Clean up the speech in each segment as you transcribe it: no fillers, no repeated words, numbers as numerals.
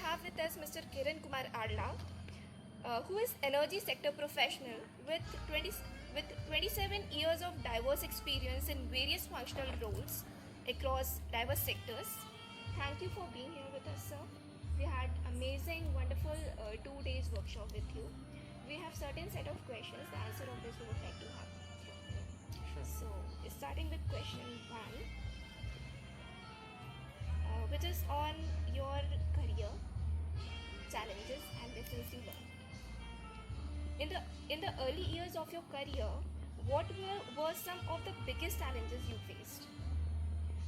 have with us Mr. Kiran Kumar Alla, who is energy sector professional with 27 years of diverse experience in various functional roles across diverse sectors. Thank you for being here with us, sir. We had amazing, wonderful 2 days workshop with you. We have certain set of questions. The answer of this we would like to have from you. Sure. So, starting with question one, which is on your career challenges and lessons you learned. In the early years of your career, what were some of the biggest challenges you faced?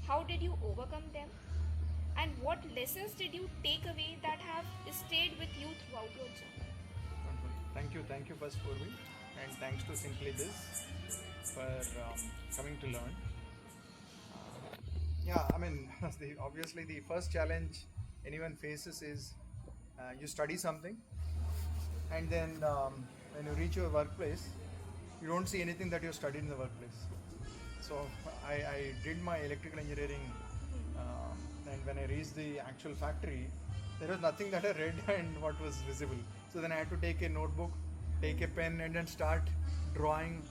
How did you overcome them? And what lessons did you take away that have stayed with you throughout your journey? Wonderful. Thank you first, Purvi, and thanks to Simply Biz for coming to learn. Obviously the first challenge anyone faces is you study something, and then when you reach your workplace, you don't see anything that you studied in the workplace. So I did my electrical engineering, and when I reached the actual factory, there was nothing that I read and what was visible. So then I had to take a notebook, take a pen, and then start drawing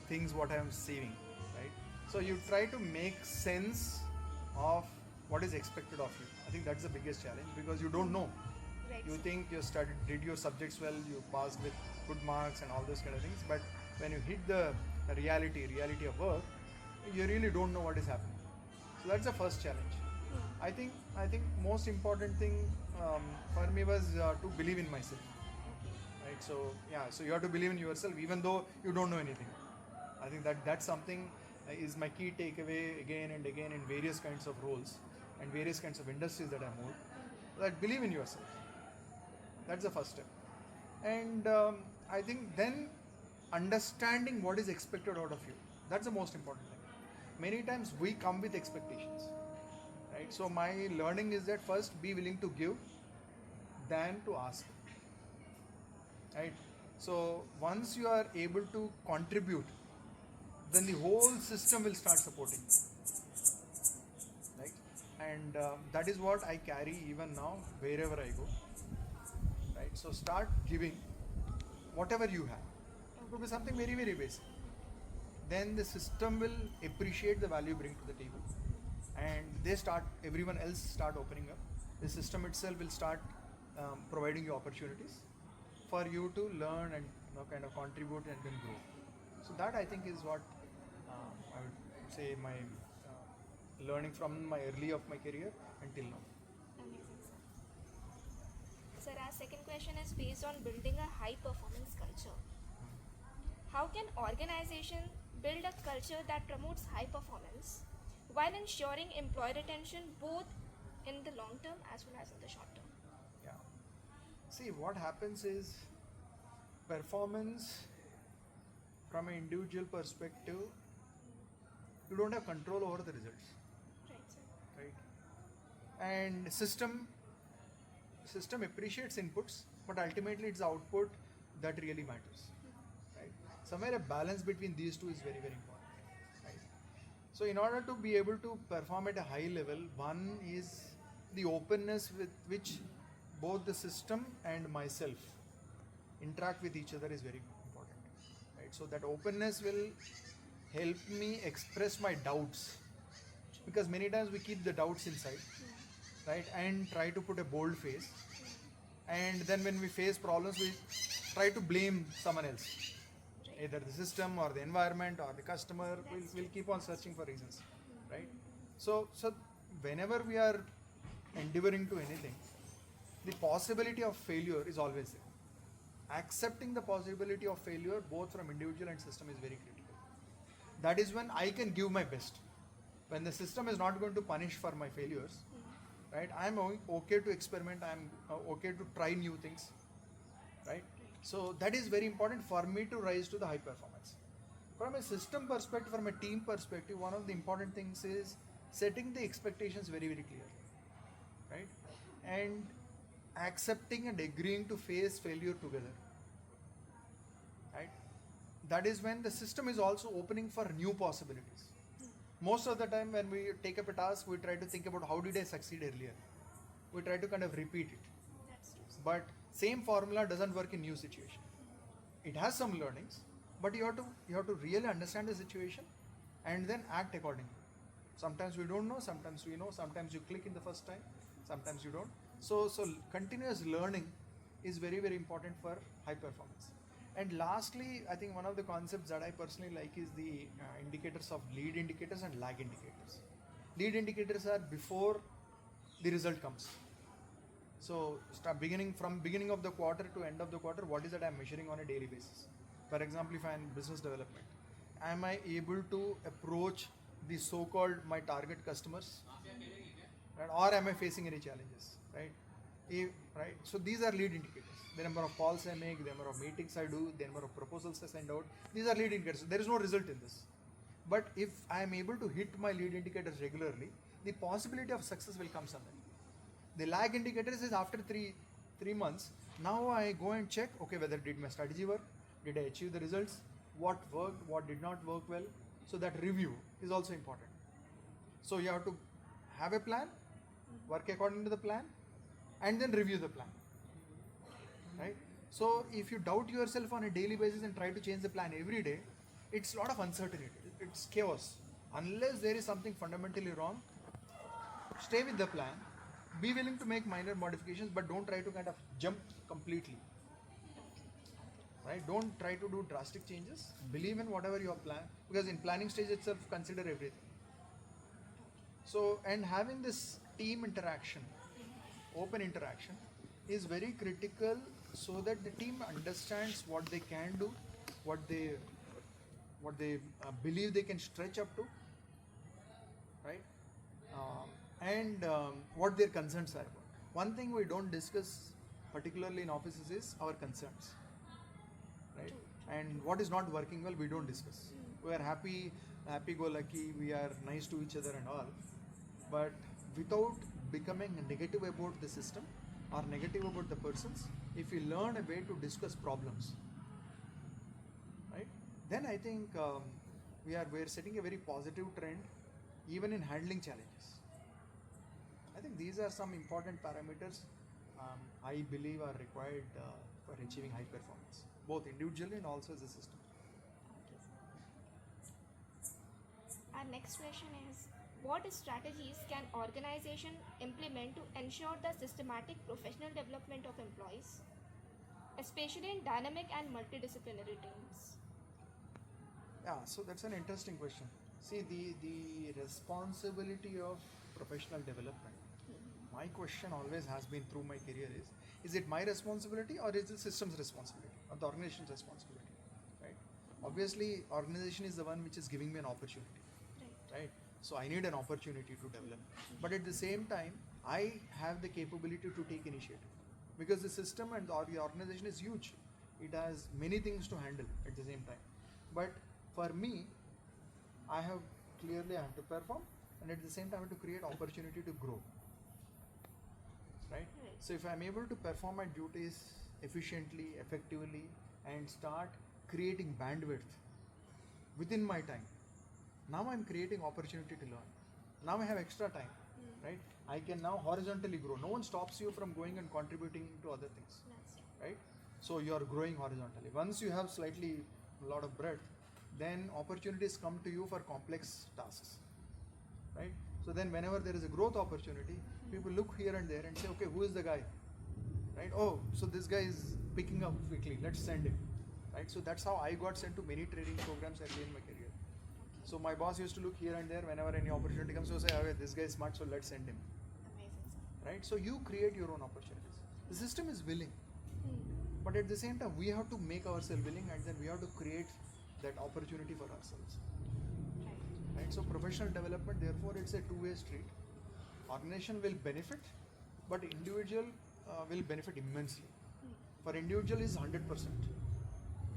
things what I am seeing, right? So you try to make sense of what is expected of you. I think that's the biggest challenge, because you don't know. Right. You think you studied, did your subjects well, you passed with good marks and all those kind of things, but when you hit the reality of work, you really don't know what is happening. So that's the first challenge. I think most important thing for me was to believe in myself, right? So you have to believe in yourself even though you don't know anything. I think that's something is my key takeaway again and again in various kinds of roles and various kinds of industries that I moved. That believe in yourself. That's the first step. And I think then understanding what is expected out of you. That's the most important thing. Many times we come with expectations, right? So my learning is that first be willing to give than to ask, right? So once you are able to contribute, then the whole system will start supporting, right? And that is what I carry even now wherever I go, right? So start giving whatever you have. It could be something very, very basic. Then the system will appreciate the value you bring to the table, and everyone else start opening up. The system itself will start providing you opportunities for you to learn and kind of contribute and then grow. So that I think is what I would say my learning from my early of my career until now. Amazing, sir. Sir, our second question is based on building a high performance culture. How can organization build a culture that promotes high performance while ensuring employee retention both in the long term as well as in the short term? Yeah. See, what happens is performance from an individual perspective, you don't have control over the results, Right, sir. right? And system appreciates inputs, but ultimately it's the output that really matters, right? Somewhere a balance between these two is very, very important, right? So in order to be able to perform at a high level, one is the openness with which both the system and myself interact with each other is very important, right? So that openness will help me express my doubts, because many times we keep the doubts inside, right, and try to put a bold face, and then when we face problems we try to blame someone else, either the system or the environment or the customer. We'll keep on searching for reasons, right? So whenever we are endeavoring to anything, the possibility of failure is always there. Accepting the possibility of failure both from individual and system is very critical. That is when I can give my best. When the system is not going to punish for my failures, right? I'm okay to experiment. I'm okay to try new things, right? So that is very important for me to rise to the high performance. From a system perspective, from a team perspective, one of the important things is setting the expectations very, very clearly, right? And accepting and agreeing to face failure together, right? That is when the system is also opening for new possibilities. Most of the time when we take up a task, we try to think about how did I succeed earlier. We try to kind of repeat it. but same formula doesn't work in new situation. It has some learnings, but you have to really understand the situation and then act accordingly. Sometimes we don't know, sometimes we know, sometimes you click in the first time, sometimes you don't. So continuous learning is very, very important for high performance. And lastly, I think one of the concepts that I personally like is the indicators of lead indicators and lag indicators. Lead indicators are before the result comes. So beginning of the quarter to end of the quarter, what is that I'm measuring on a daily basis? For example, if I'm in business development, am I able to approach the so-called my target customers, right? Or am I facing any challenges, right? Right. So these are lead indicators. The number of calls I make, the number of meetings I do, the number of proposals I send out. These are lead indicators. There is no result in this. But if I am able to hit my lead indicators regularly, the possibility of success will come somewhere. The lag indicators is after three months. Now I go and check, okay, whether did my strategy work, did I achieve the results, what worked, what did not work well. So that review is also important. So you have to have a plan, work according to the plan, and then review the plan. Right? So if you doubt yourself on a daily basis and try to change the plan every day, it's a lot of uncertainty. It's chaos. Unless there is something fundamentally wrong, stay with the plan. Be willing to make minor modifications, but don't try to kind of jump completely. Right? Don't try to do drastic changes. Believe in whatever you have planned, because in planning stage itself, consider everything. So, and having this team interaction, open interaction, is very critical, so that the team understands what they can do, what they believe they can stretch up to, right? And what their concerns are. One thing we don't discuss, particularly in offices, is our concerns, right? And what is not working well, we don't discuss. We are happy-go-lucky, we are nice to each other and all, but without becoming negative about the system or negative about the persons, if we learn a way to discuss problems, right, then I think we are setting a very positive trend, even in handling challenges. I think these are some important parameters I believe are required for achieving high performance, both individually and also as a system. Our next question is, what strategies can organization implement to ensure the systematic professional development of employees, especially in dynamic and multidisciplinary teams? Yeah, so that's an interesting question. See, the responsibility of professional development. My question always has been through my career is it my responsibility or is it system's responsibility or the organization's responsibility, right? Obviously, organization is the one which is giving me an opportunity, right? So I need an opportunity to develop, but at the same time, I have the capability to take initiative, because the system and the organization is huge. It has many things to handle at the same time. But for me, I have to perform, and at the same time I have to create opportunity to grow. Right? So if I'm able to perform my duties efficiently, effectively, and start creating bandwidth within my time, now I'm creating opportunity to learn. Now I have extra time, right? I can now horizontally grow. No one stops you from going and contributing to other things, right? So you are growing horizontally. Once you have slightly a lot of breadth, then opportunities come to you for complex tasks, right? So then whenever there is a growth opportunity, people look here and there and say, okay, who is the guy, right? Oh, so this guy is picking up quickly, let's send him, right? So that's how I got sent to many training programs early in my career. So my boss used to look here and there whenever any opportunity comes, so say, oh, this guy is smart, so let's send him. Amazing. Right? So you create your own opportunities. The system is willing, but at the same time, we have to make ourselves willing, and then we have to create that opportunity for ourselves. Right? So professional development, therefore, it's a two-way street. Organization will benefit, but individual will benefit immensely. For individual is 100%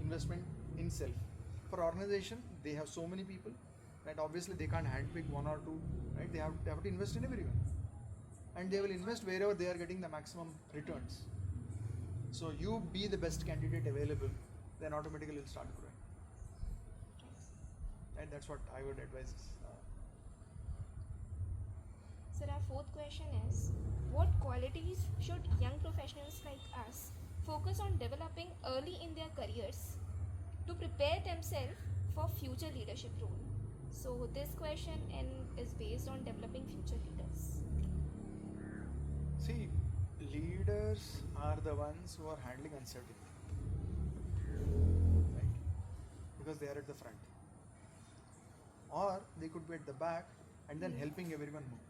investment in self. For organization, they have so many people, right? Obviously, they can't handpick one or two, right? They have to invest in everyone, and they will invest wherever they are getting the maximum returns. So you be the best candidate available, then automatically you'll start growing. And that's what I would advise. Sir, our fourth question is, what qualities should young professionals like us focus on developing early in their careers to prepare themselves for future leadership role? So this question is based on developing future leaders. See, leaders are the ones who are handling uncertainty, right? Because they are at the front. Or they could be at the back and then helping everyone move.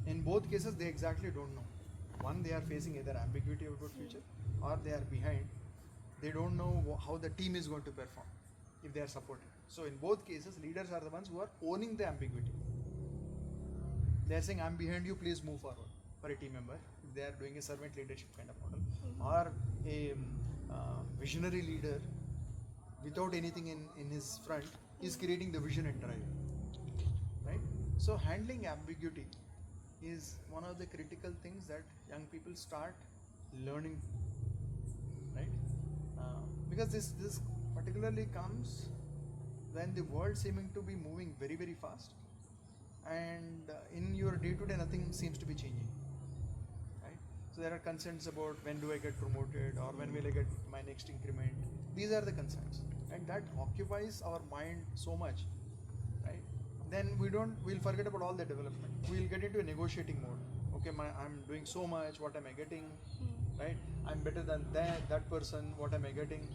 In both cases, they exactly don't know. One, they are facing either ambiguity about future, or they are behind. They don't know how the team is going to perform if they are supported. So in both cases, leaders are the ones who are owning the ambiguity. They are saying, "I'm behind you. Please move forward." For a team member, if they are doing a servant leadership kind of model, or a visionary leader without anything in his front is creating the vision and drive. Right? So handling ambiguity is one of the critical things that young people start learning, right? Because this particularly comes when the world seeming to be moving very very fast, and in your day-to-day nothing seems to be changing, right? So there are concerns about when do I get promoted, or when will I get my next increment. These are the concerns, and that occupies our mind so much, right? Then we'll forget about all the development. We'll get into a negotiating mode. Okay, I'm doing so much, what am I getting? Right? I'm better than that person, what am I getting?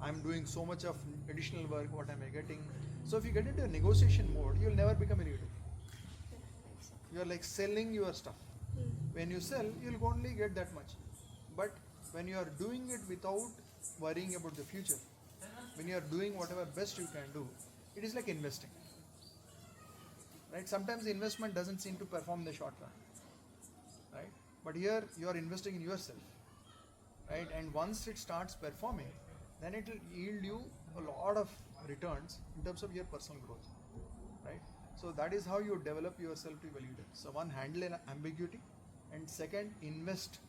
I'm doing so much of additional work, what am I getting? So if you get into a negotiation mode, you'll never become a leader. You're like selling your stuff. When you sell, you'll only get that much. But when you are doing it without worrying about the future, when you are doing whatever best you can do, it is like investing. Right? Sometimes the investment doesn't seem to perform in the short run. Right? But here you are investing in yourself. Right? And once it starts performing, then it will yield you a lot of returns in terms of your personal growth. Right? So that is how you develop yourself to be a leader. So one, handle an ambiguity, and second, invest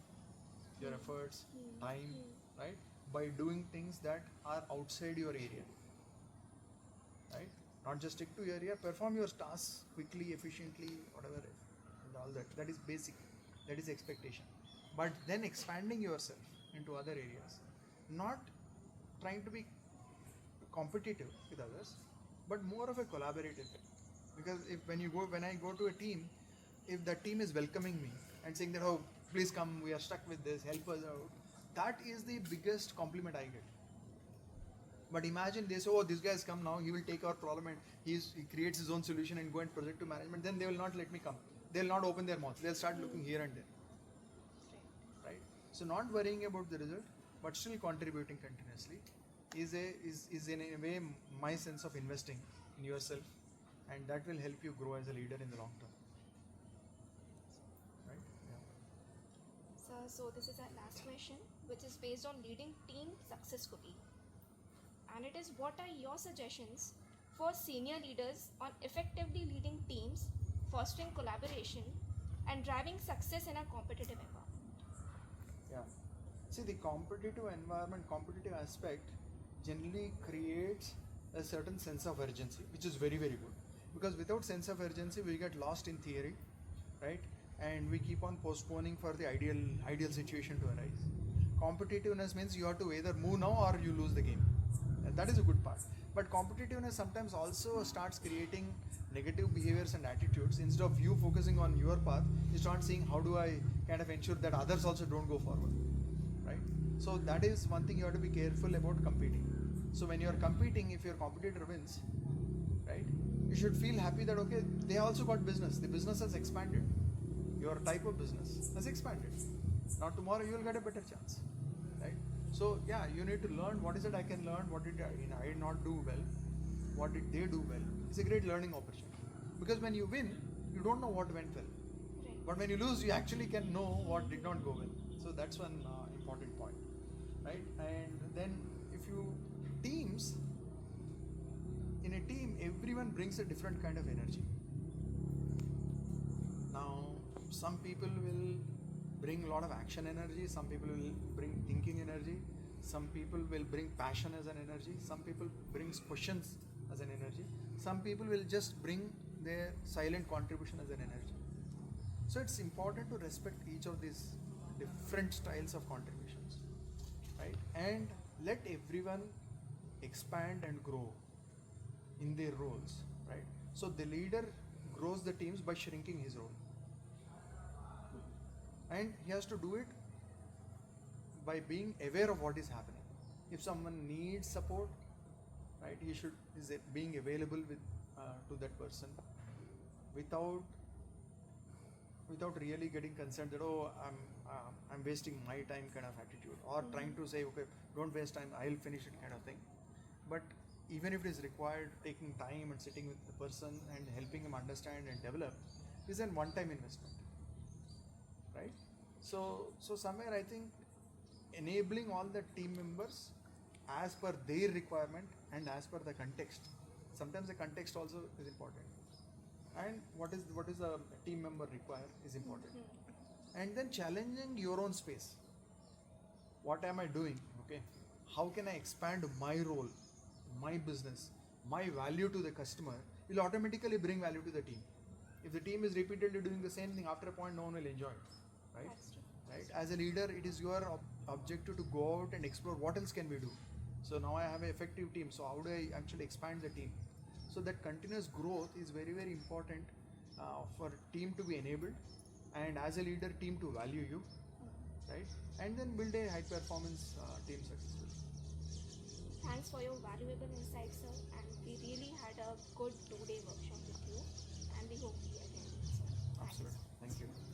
your efforts, time, right, by doing things that are outside your area. Right? Not just stick to your area, perform your tasks quickly, efficiently, whatever, and all that. That is basic. That is expectation. But then expanding yourself into other areas, not trying to be competitive with others, but more of a collaborative thing. Because when I go to a team, if the team is welcoming me and saying that, oh, please come, we are stuck with this, help us out, that is the biggest compliment I get. But imagine they say, oh, this guy has come now, he will take our problem and he creates his own solution and go and project to management, then they will not let me come. They will not open their mouth. They'll start looking here and there. Right? So not worrying about the result, but still contributing continuously is in a way my sense of investing in yourself, and that will help you grow as a leader in the long term. Right? Yeah. So this is our last question, which is based on leading team successfully. And it is, what are your suggestions for senior leaders on effectively leading teams, fostering collaboration, and driving success in a competitive environment? Yeah. See, the competitive environment, competitive aspect generally creates a certain sense of urgency, which is very, very good. Because without sense of urgency, we get lost in theory, right? And we keep on postponing for the ideal situation to arise. Competitiveness means you have to either move now or you lose the game. And that is a good part. But competitiveness sometimes also starts creating negative behaviors and attitudes. Instead of you focusing on your path, you start seeing how do I kind of ensure that others also don't go forward, right? So that is one thing you have to be careful about competing. So when you are competing, if your competitor wins, right, you should feel happy that okay, they also got business. The business has expanded. Your type of business has expanded. Now tomorrow you will get a better chance, right? So yeah, you need to learn what is it I can learn, what did I not do well, what did they do well. It's a great learning opportunity. Because when you win, you don't know what went well. Right. But when you lose, you actually can know what did not go well. So that's one important point, right? And then if you teams, in a team, everyone brings a different kind of energy. Now, some people will bring a lot of action energy, some people will bring thinking energy, some people will bring passion as an energy, some people bring questions as an energy, some people will just bring their silent contribution as an energy. So it's important to respect each of these different styles of contributions, right? And let everyone expand and grow in their roles, right? So the leader grows the teams by shrinking his role, and he has to do it by being aware of what is happening. If someone needs support, right, he should is it being available with to that person without really getting concerned that, oh, I'm wasting my time kind of attitude, or trying to say, okay, don't waste time, I'll finish it kind of thing. But even if it is required, taking time and sitting with the person and helping him understand and develop is an one-time investment, right? So somewhere I think enabling all the team members as per their requirement and as per the context. Sometimes the context also is important, and what is the team member require is important. And then challenging your own space. What am I doing? Okay, how can I expand my role, my business, my value to the customer? Will automatically bring value to the team. If the team is repeatedly doing the same thing, after a point, no one will enjoy it, right? That's true. Right? As a leader, it is your objective to go out and explore what else can we do. So now I have an effective team. So how do I actually expand the team? So that continuous growth is very, very important for team to be enabled, and as a leader, team to value you, right? And then build a high performance team successfully. Thanks for your valuable insights, sir. And we really had a good 2-day workshop with you. And we hope we attend, sir. Thank you. Absolutely. Thank you.